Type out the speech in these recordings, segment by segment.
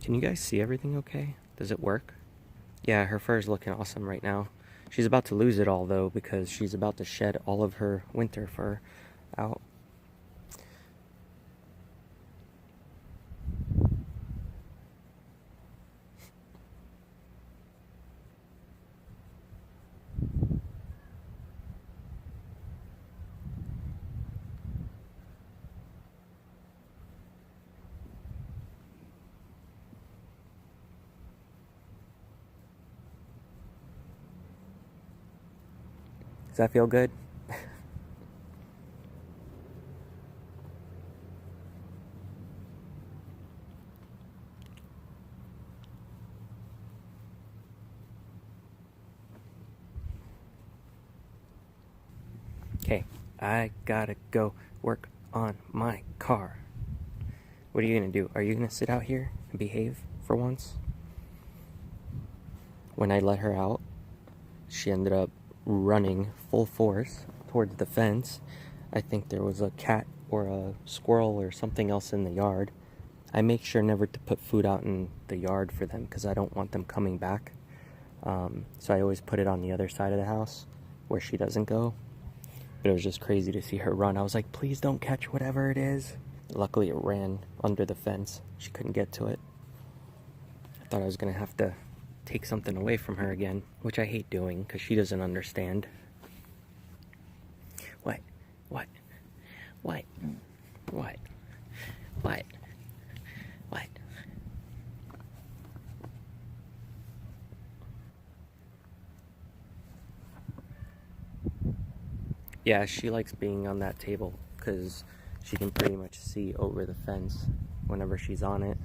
Can you guys see everything okay? Does it work? Yeah, her fur is looking awesome right now. She's about to lose it all though because she's about to shed all of her winter fur out. Does that feel good? Okay, I gotta go work on my car. What are you gonna do? Are you gonna sit out here and behave for once? When I let her out, she ended up running full force towards the fence. I think there was a cat or a squirrel or something else in the yard. I make sure never to put food out in the yard for them because I don't want them coming back. So I always put it on the other side of the house where she doesn't go. But it was just crazy to see her run. I was like, please don't catch whatever it is. Luckily it ran under the fence. She couldn't get to it. I thought I was gonna have to take something away from her again, which I hate doing because she doesn't understand. What? What? What? What? What? What? Yeah, she likes being on that table because she can pretty much see over the fence whenever she's on it.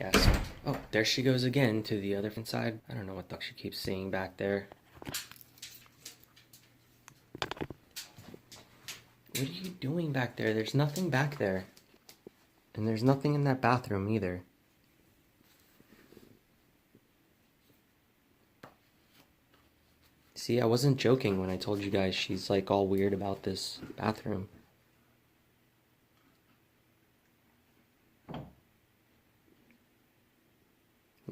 Yeah, so, oh, there she goes again to the other side. I don't know what the fuck she keeps seeing back there. What are you doing back there? There's nothing back there. And there's nothing in that bathroom either. See, I wasn't joking when I told you guys she's like all weird about this bathroom.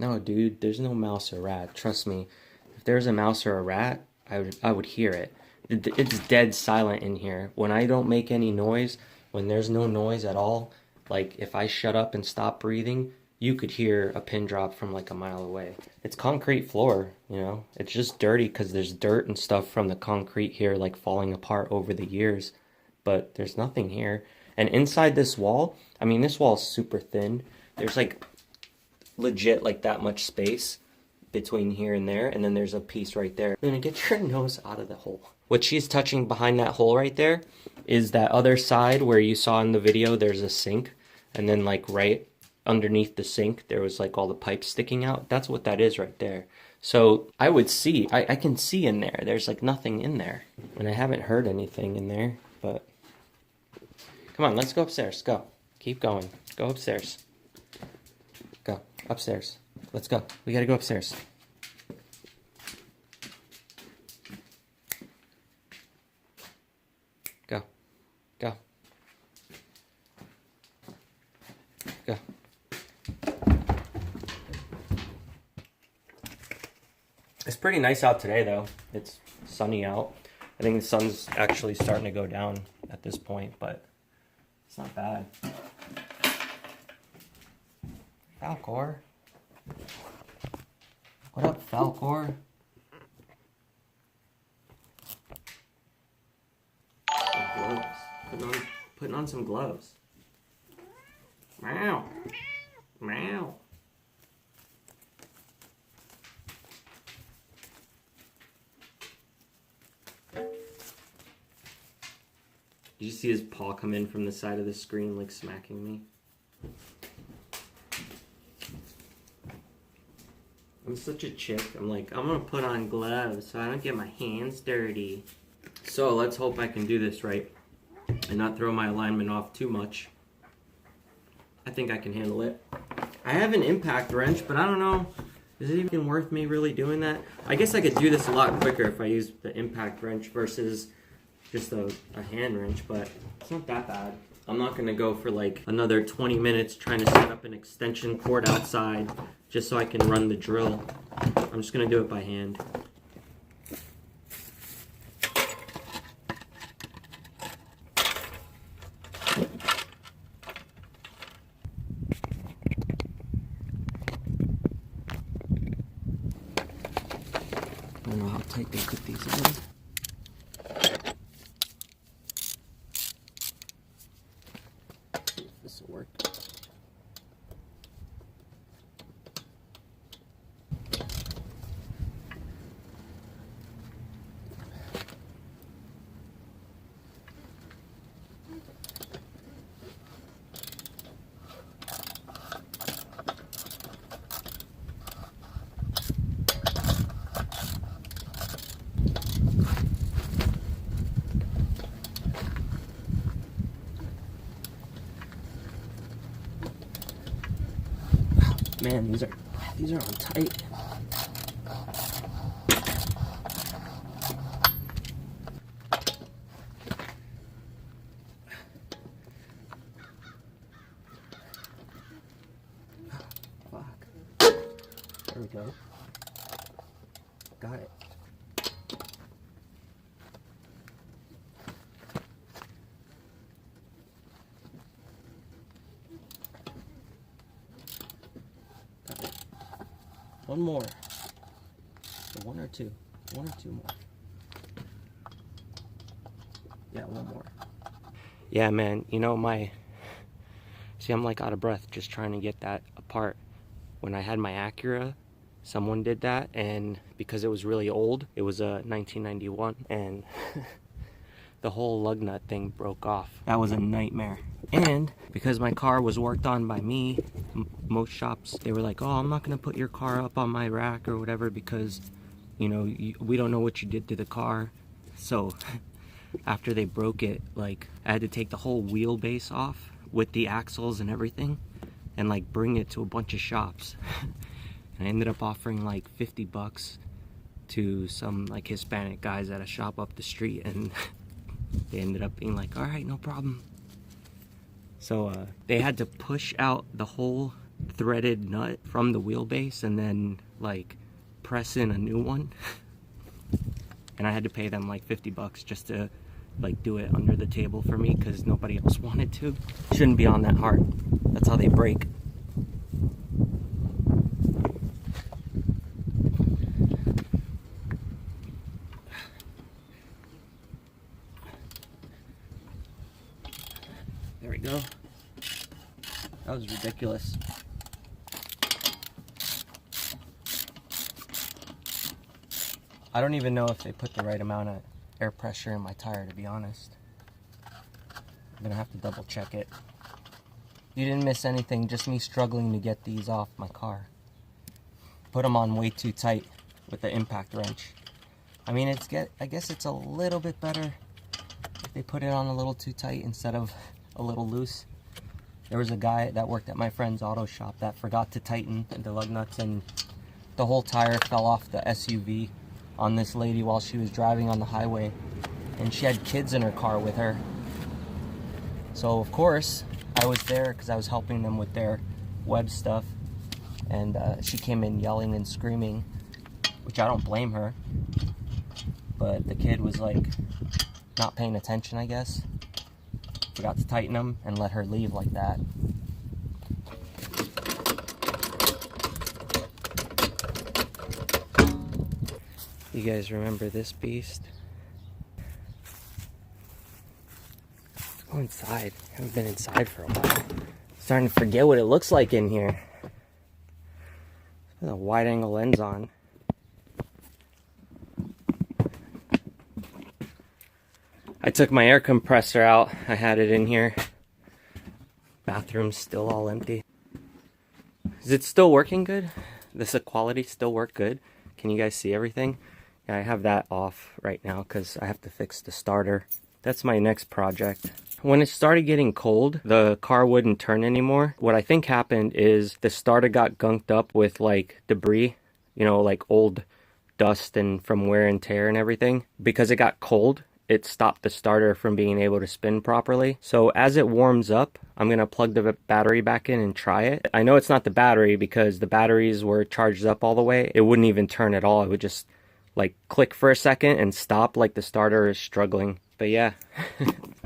No, dude, there's no mouse or rat. Trust me. If there's a mouse or a rat, I would hear it. It's dead silent in here. When I don't make any noise, when there's no noise at all, like if I shut up and stop breathing, you could hear a pin drop from like a mile away. It's concrete floor, you know? It's just dirty because there's dirt and stuff from the concrete here like falling apart over the years. But there's nothing here. And inside this wall, I mean, this wall is super thin. There's like legit like that much space between here and there, and then there's a piece right there. You're gonna get your nose out of the hole. What she's touching behind that hole right there is that other side where you saw in the video there's a sink, and then like right underneath the sink there was like all the pipes sticking out. That's what that is right there. So I would see, I can see in there, there's like nothing in there, and I haven't heard anything in there. But come on, let's go upstairs. Go, keep going, go upstairs. Go upstairs. Let's go. We gotta go upstairs. Go. Go. Go. It's pretty nice out today though. It's sunny out. I think the sun's actually starting to go down at this point, but it's not bad. Falcor? What up, Falcor? Gloves. Putting on some gloves. Meow. Meow. Did you see his paw come in from the side of the screen like smacking me? I'm such a chick. I'm like, I'm gonna put on gloves so I don't get my hands dirty. So let's hope I can do this right and not throw my alignment off too much. I think I can handle it. I have an impact wrench, but I don't know, is it even worth me really doing that? I guess I could do this a lot quicker if I use the impact wrench versus just a hand wrench, but it's not that bad. I'm not gonna go for like another 20 minutes trying to set up an extension cord outside just so I can run the drill. I'm just gonna do it by hand. I don't know how tight they put these in. This will work. Man, these are on tight. Fuck. There we go. Got it. One more. So one or two more. Yeah, one more. Yeah, man, you know, see, I'm like out of breath just trying to get that apart. When I had my Acura, someone did that, and because it was really old, it was a 1991, and the whole lug nut thing broke off. That was a nightmare. And because my car was worked on by me, most shops, they were like, oh, I'm not gonna put your car up on my rack or whatever because, you know, we don't know what you did to the car. So after they broke it, like, I had to take the whole wheelbase off with the axles and everything and like bring it to a bunch of shops. And I ended up offering like $50 to some like Hispanic guys at a shop up the street, and they ended up being like, all right, no problem. So they had to push out the whole threaded nut from the wheelbase and then like press in a new one. And I had to pay them like $50 just to like do it under the table for me because nobody else wanted to. Shouldn't be on that hard. That's how they break. There we go. That was ridiculous. I don't even know if they put the right amount of air pressure in my tire, to be honest. I'm gonna have to double check it. You didn't miss anything, just me struggling to get these off my car. Put them on way too tight with the impact wrench. I mean, I guess it's a little bit better if they put it on a little too tight instead of a little loose. There was a guy that worked at my friend's auto shop that forgot to tighten the lug nuts, and the whole tire fell off the SUV on this lady while she was driving on the highway, and she had kids in her car with her. So of course I was there because I was helping them with their web stuff, and she came in yelling and screaming, which I don't blame her, but the kid was like not paying attention, I guess. Forgot to tighten them and let her leave like that. You guys remember this beast? Let's go inside. I haven't been inside for a while. Starting to forget what it looks like in here. There's a wide angle lens on. I took my air compressor out. I had it in here. Bathroom's still all empty. Is it still working good? Does the quality still work good? Can you guys see everything? Yeah, I have that off right now because I have to fix the starter. That's my next project. When it started getting cold, the car wouldn't turn anymore. What I think happened is the starter got gunked up with like debris, you know, like old dust and from wear and tear and everything. Because it got cold, it stopped the starter from being able to spin properly. So as it warms up, I'm gonna plug the battery back in and try it. I know it's not the battery because the batteries were charged up all the way. It wouldn't even turn at all. It would just like click for a second and stop like the starter is struggling. But yeah,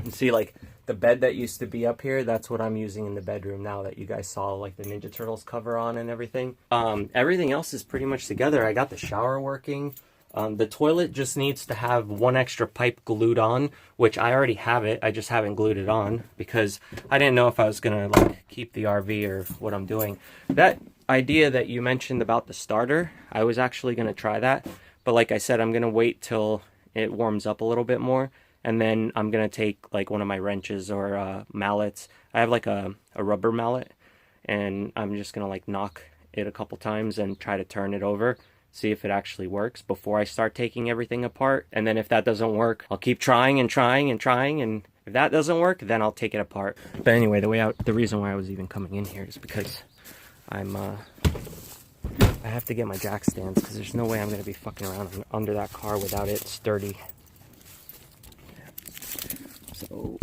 you see like the bed that used to be up here, that's what I'm using in the bedroom now that you guys saw like the Ninja Turtles cover on and everything. Everything else is pretty much together. I got the shower working. The toilet just needs to have one extra pipe glued on, which I already have it. I just haven't glued it on because I didn't know if I was gonna like keep the RV or what I'm doing. That idea that you mentioned about the starter, I was actually gonna try that. But like I said, I'm gonna wait till it warms up a little bit more. And then I'm going to take like one of my wrenches or mallets. I have like a rubber mallet. And I'm just going to like knock it a couple times and try to turn it over. See if it actually works before I start taking everything apart. And then if that doesn't work, I'll keep trying and trying and trying. And if that doesn't work, then I'll take it apart. But anyway, the reason why I was even coming in here is because I have to get my jack stands. Because there's no way I'm going to be fucking around under that car without it sturdy. So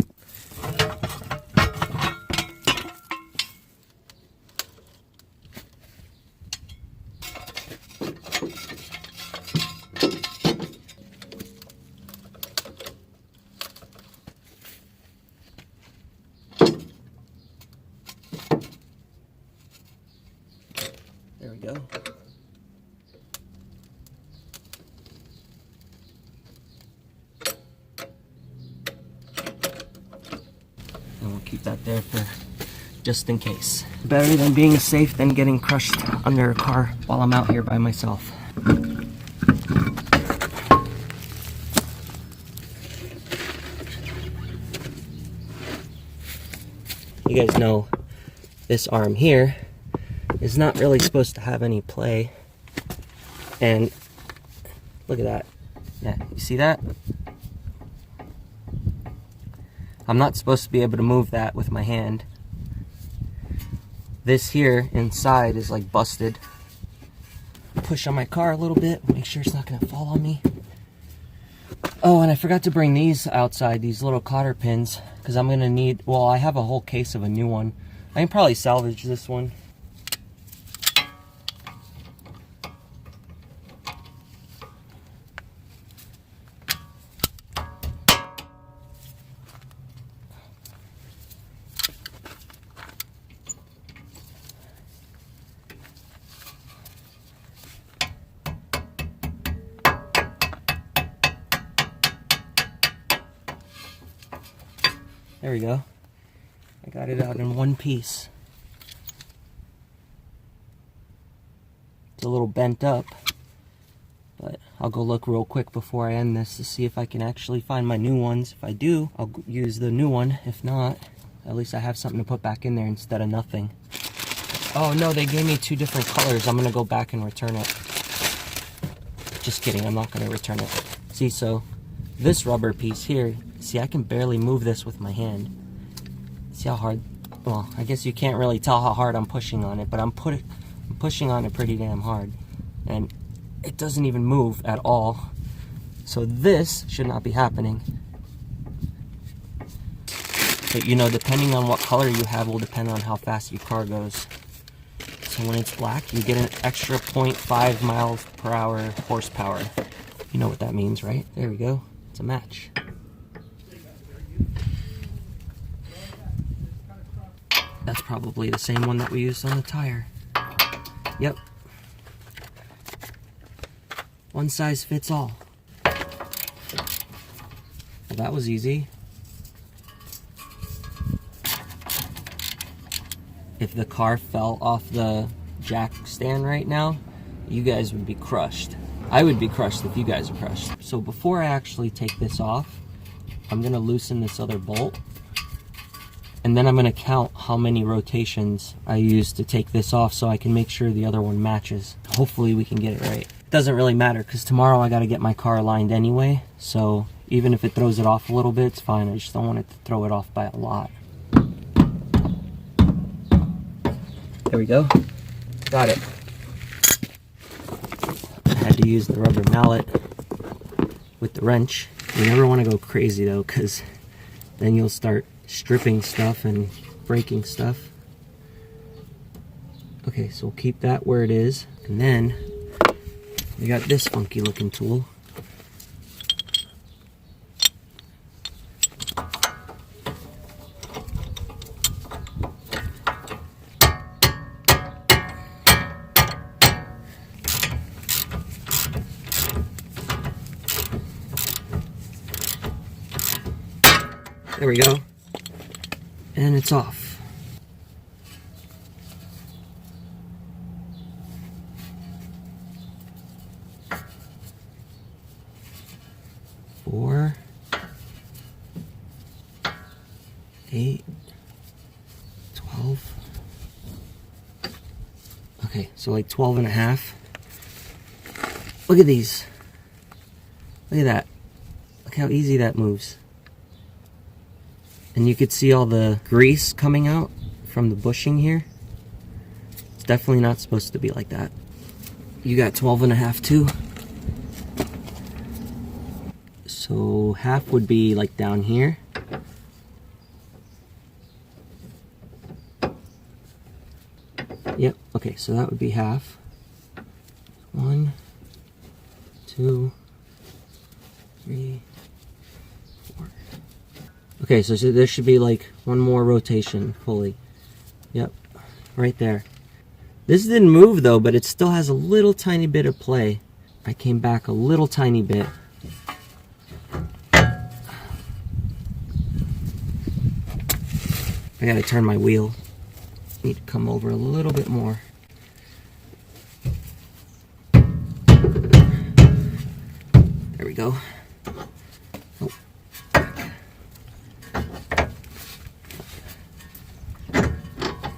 there we go. And we'll keep that there for just in case. Better than being safe than getting crushed under a car while I'm out here by myself. You guys know this arm here is not really supposed to have any play. And look at that. Yeah, you see that? I'm not supposed to be able to move that with my hand. This here inside is like busted. Push on my car a little bit, make sure it's not gonna fall on me. Oh, and I forgot to bring these outside, these little cotter pins, because I'm gonna need, well, I have a whole case of a new one. I can probably salvage this one. There we go. I got it out in one piece. It's a little bent up, but I'll go look real quick before I end this to see if I can actually find my new ones. If I do, I'll use the new one. If not, at least I have something to put back in there instead of nothing. Oh no, they gave me two different colors. I'm gonna go back and return it. Just kidding, I'm not gonna return it. See, so this rubber piece here, see, I can barely move this with my hand. See how hard? Well, I guess you can't really tell how hard I'm pushing on it, but I'm pushing on it pretty damn hard. And it doesn't even move at all. So this should not be happening. But you know, depending on what color you have will depend on how fast your car goes. So when it's black, you get an extra 0.5 miles per hour horsepower. You know what that means, right? There we go. It's a match. That's probably the same one that we used on the tire. Yep. One size fits all. Well, that was easy. If the car fell off the jack stand right now, you guys would be crushed. I would be crushed if you guys are crushed. So before I actually take this off, I'm gonna loosen this other bolt. And then I'm gonna count how many rotations I use to take this off so I can make sure the other one matches. Hopefully we can get it right. It doesn't really matter because tomorrow I gotta get my car aligned anyway. So even if it throws it off a little bit, it's fine. I just don't want it to throw it off by a lot. There we go. Got it. I had to use the rubber mallet with the wrench You never want to go crazy though, because then you'll start stripping stuff and breaking stuff. Okay, so we'll keep that where it is. And then we got this funky looking tool. There we go. And it's off. Four, 8, 12. Okay, so like 12 and a half. Look at these. Look at that. Look how easy that moves. And you could see all the grease coming out from the bushing here. It's definitely not supposed to be like that. You got 12 and a half too. So half would be like down here. Yep, okay, so that would be half. 1, 2, 3, 4. Okay, so there should be like one more rotation fully. Yep, right there. This didn't move though, but it still has a little tiny bit of play. I came back a little tiny bit. I gotta turn my wheel. Need to come over a little bit more. There we go. Oh.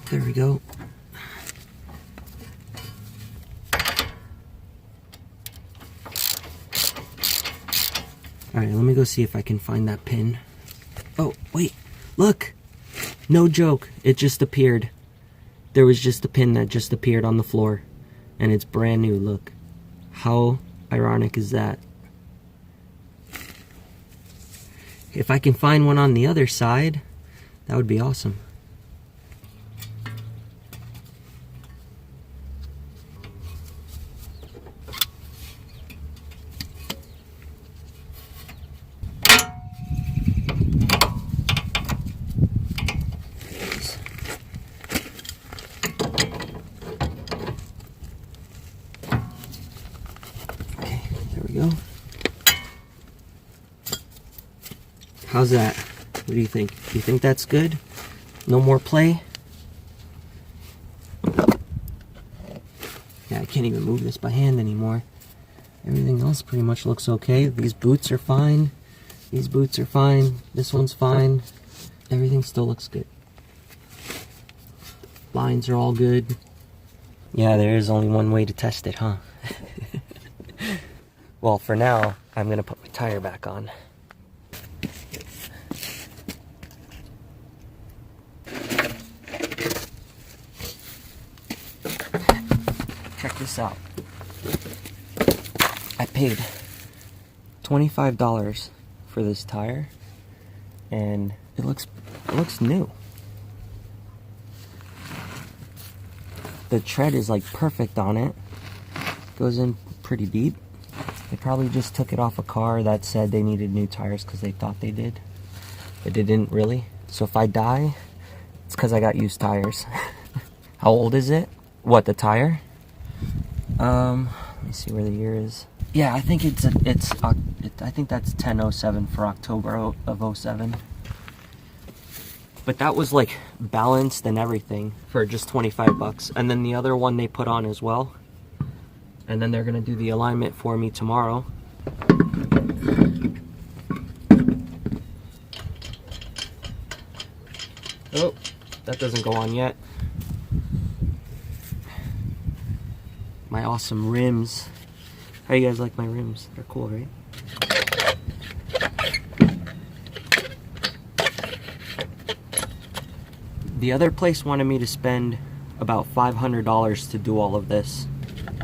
There we go. Alright, let me go see if I can find that pin. Oh, wait, look! No joke, it just appeared. There was just a pin that just appeared on the floor. And it's brand new, look. How ironic is that? If I can find one on the other side, that would be awesome. Go. How's that? What do you think? Do you think that's good? No more play? Yeah, I can't even move this by hand anymore. Everything else pretty much looks okay. These boots are fine. These boots are fine. This one's fine. Everything still looks good. Lines are all good. Yeah, there is only one way to test it, huh? Well, for now, I'm gonna put my tire back on. Check this out. I paid $25 for this tire, and it looks new. The tread is like perfect on it. Goes in pretty deep. They probably just took it off a car that said they needed new tires because they thought they did, but they didn't really. So if I die, it's because I got used tires. How old is it? What, the tire? Let me see where the year is. Yeah, I think I think that's 10/07 for October of 07. But that was like balanced and everything for just 25 bucks. And then the other one they put on as well. And then they're gonna do the alignment for me tomorrow. Oh, that doesn't go on yet. My awesome rims. How you guys like my rims? They're cool, right? The other place wanted me to spend about $500 to do all of this.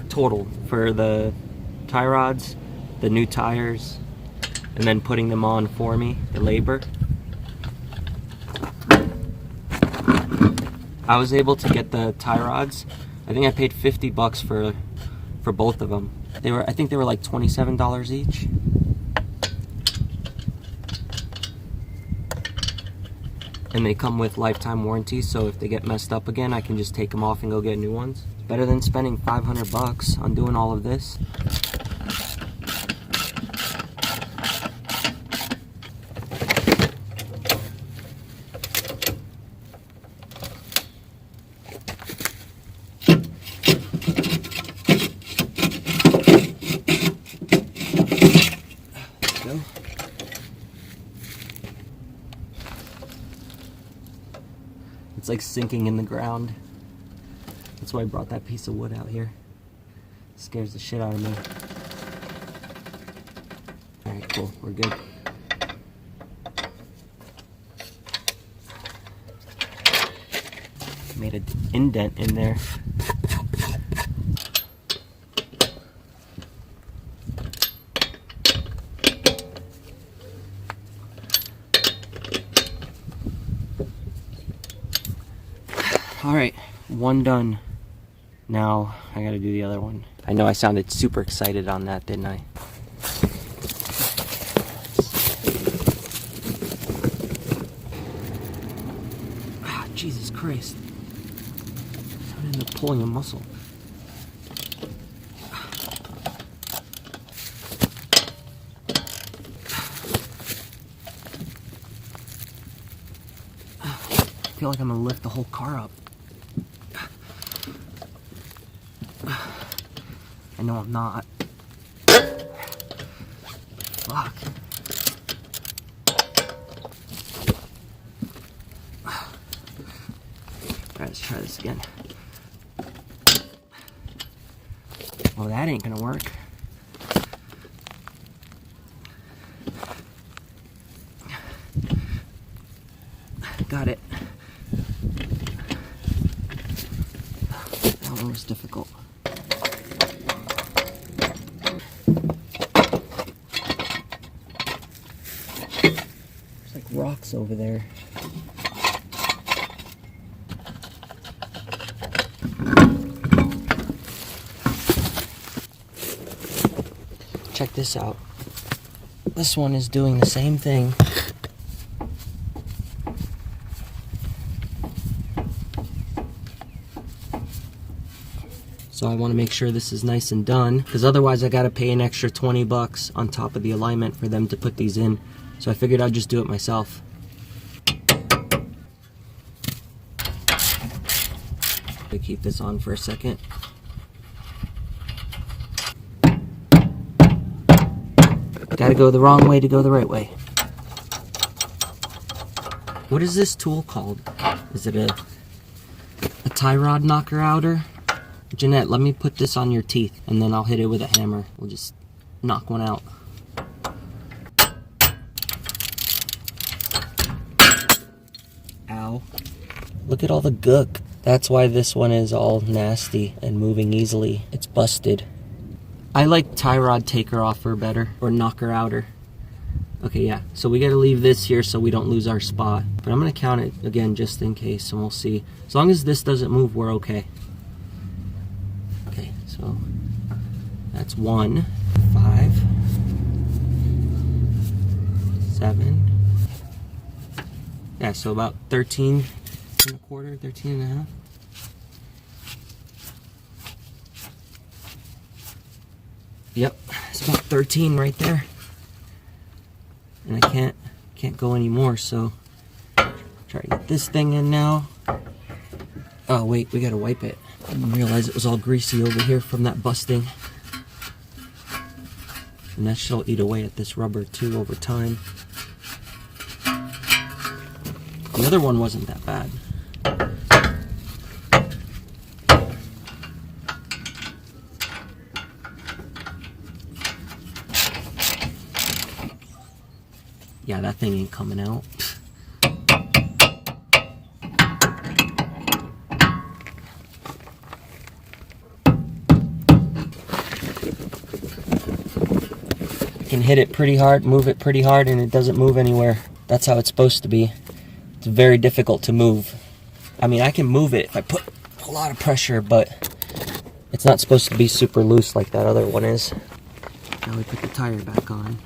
Total for the tie rods, the new tires, and then putting them on for me, the labor. I was able to get the tie rods. I think I paid $50 for both of them. I think they were like $27 each. And they come with lifetime warranties, so if they get messed up again, I can just take them off and go get new ones. Better than spending $500 on doing all of this. It's like sinking in the ground. That's why I brought that piece of wood out here. It scares the shit out of me. Alright, cool. We're good. Made an indent in there. Alright, one done. Now I gotta do the other one. I know I sounded super excited on that, didn't I? Ah, Jesus Christ. I ended up pulling a muscle. I feel like I'm gonna lift the whole car up. I know I'm not. Fuck. Alright, let's try this again. Well, that ain't gonna work. Got it. That one was difficult. There's like rocks over there. Check this out. This one is doing the same thing. So I want to make sure this is nice and done, because otherwise I got to pay an extra $20 on top of the alignment for them to put these in. So I figured I'd just do it myself. To keep this on for a second. Gotta go the wrong way to go the right way. What is this tool called? Is it a tie rod knocker outer? Jeanette, let me put this on your teeth and then I'll hit it with a hammer. We'll just knock one out. Ow. Look at all the gook. That's why this one is all nasty and moving easily. It's busted. I like tie rod taker offer better, or knocker outer. Okay, yeah, so we gotta leave this here so we don't lose our spot. But I'm gonna count it again just in case and we'll see. As long as this doesn't move, we're okay. Okay, so that's 1, 5, 7. Yeah, so about 13 and a quarter, 13 and a half. Yep, it's about 13 right there. And I can't go anymore, so try to get this thing in now. Oh wait, we gotta wipe it. I didn't realize it was all greasy over here from that busting. And that shall eat away at this rubber too over time. The other one wasn't that bad. Yeah, that thing ain't coming out. can hit it pretty hard, move it pretty hard, and it doesn't move anywhere. That's how it's supposed to be. It's very difficult to move. I mean, I can move it if I put a lot of pressure, but it's not supposed to be super loose like that other one is. Now we put the tire back on.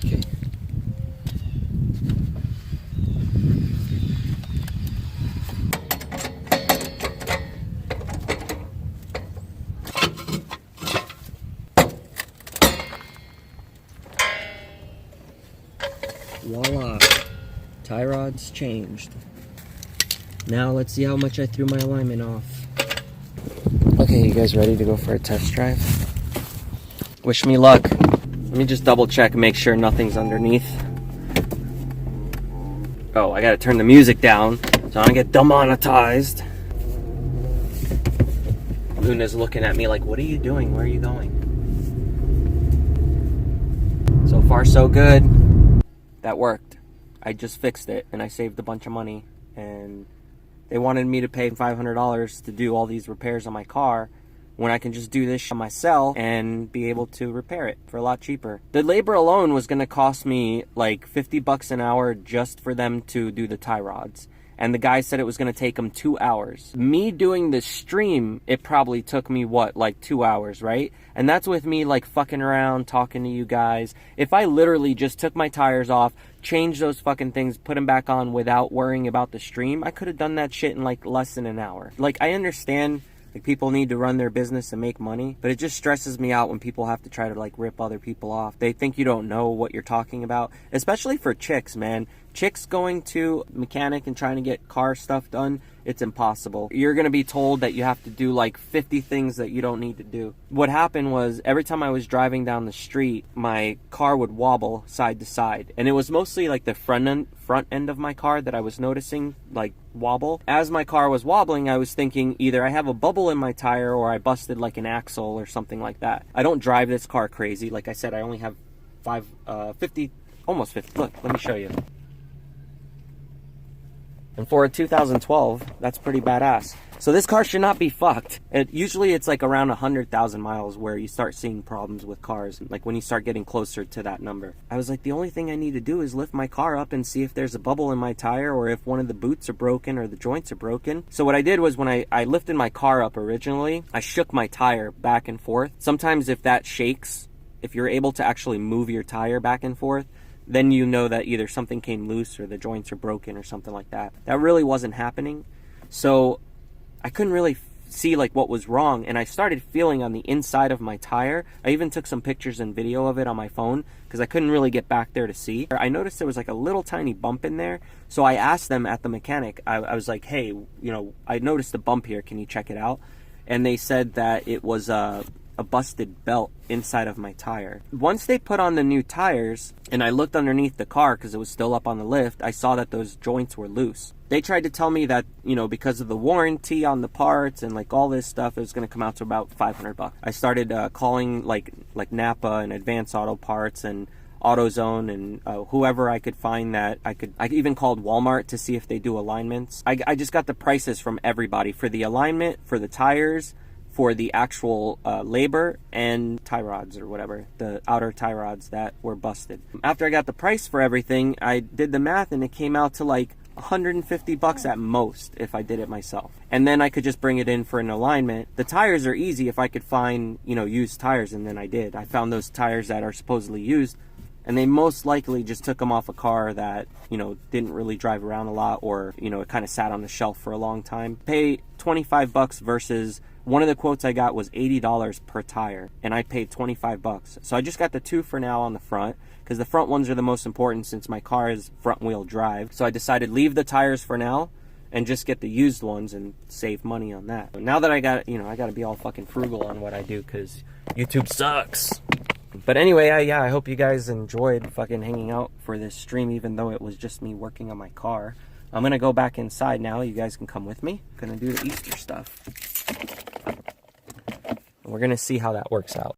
Okay. Voila, tie rod's changed. Now let's see how much I threw my alignment off. Okay, you guys ready to go for a test drive? Wish me luck. Let me just double check and make sure nothing's underneath. Oh, I gotta turn the music down so I don't get demonetized. Luna's looking at me like, what are you doing? Where are you going? So far, so good. That worked. I just fixed it and I saved a bunch of money, and they wanted me to pay $500 to do all these repairs on my car when I can just do this shit myself and be able to repair it for a lot cheaper. The labor alone was going to cost me like 50 bucks an hour just for them to do the tie rods. And the guy said it was going to take him 2 hours. Me doing this stream, it probably took me, what, like 2 hours, right? And that's with me, like, fucking around, talking to you guys. If I literally just took my tires off, changed those fucking things, put them back on without worrying about the stream, I could have done that shit in, like, less than an hour. Like, I understand, like, people need to run their business and make money, but it just stresses me out when people have to try to, like, rip other people off. They think you don't know what you're talking about, especially for chicks, man. Chicks going to a mechanic and trying to get car stuff done, it's impossible. You're going to be told that you have to do like 50 things that you don't need to do. What happened was every time I was driving down the street, my car would wobble side to side. And it was mostly like the front end of my car that I was noticing like wobble. As my car was wobbling, I was thinking either I have a bubble in my tire or I busted like an axle or something like that. I don't drive this car crazy. Like I said, I only have almost 50. Look, let me show you. And for a 2012, that's pretty badass. So this car should not be fucked. Usually it's like around 100,000 miles where you start seeing problems with cars, like when you start getting closer to that number. I was like, the only thing I need to do is lift my car up and see if there's a bubble in my tire or if one of the boots are broken or the joints are broken. So what I did was when I lifted my car up originally, I shook my tire back and forth. Sometimes if that shakes, if you're able to actually move your tire back and forth, then you know that either something came loose or the joints are broken or something like that. That really wasn't happening. So I couldn't really see like what was wrong, and I started feeling on the inside of my tire. I even took some pictures and video of it on my phone because I couldn't really get back there to see. I noticed there was like a little tiny bump in there. So I asked them at the mechanic, I was like, hey, you know, I noticed a bump here. Can you check it out? And they said that it was a busted belt inside of my tire. Once they put on the new tires and I looked underneath the car because it was still up on the lift, I saw that those joints were loose. They tried to tell me that, you know, because of the warranty on the parts and like all this stuff, it was going to come out to about 500 bucks. I started calling like Napa and Advanced Auto Parts and AutoZone and whoever I could find that I even called Walmart to see if they do alignments. I just got the prices from everybody for the alignment, for the tires, for the actual labor, and tie rods or whatever, the outer tie rods that were busted. After I got the price for everything, I did the math and it came out to like 150 bucks at most if I did it myself. And then I could just bring it in for an alignment. The tires are easy if I could find, you know, used tires, and then I did. I found those tires that are supposedly used, and they most likely just took them off a car that, you know, didn't really drive around a lot, or, you know, it kind of sat on the shelf for a long time. Pay 25 bucks versus one of the quotes I got was $80 per tire, and I paid 25 bucks. So I just got the two for now on the front, because the front ones are the most important since my car is front wheel drive. So I decided leave the tires for now and just get the used ones and save money on that. Now that I got, you know, I got to be all fucking frugal on what I do because YouTube sucks. But anyway, I hope you guys enjoyed fucking hanging out for this stream, even though it was just me working on my car. I'm going to go back inside now. You guys can come with me. I'm going to do the Easter stuff. We're going to see how that works out.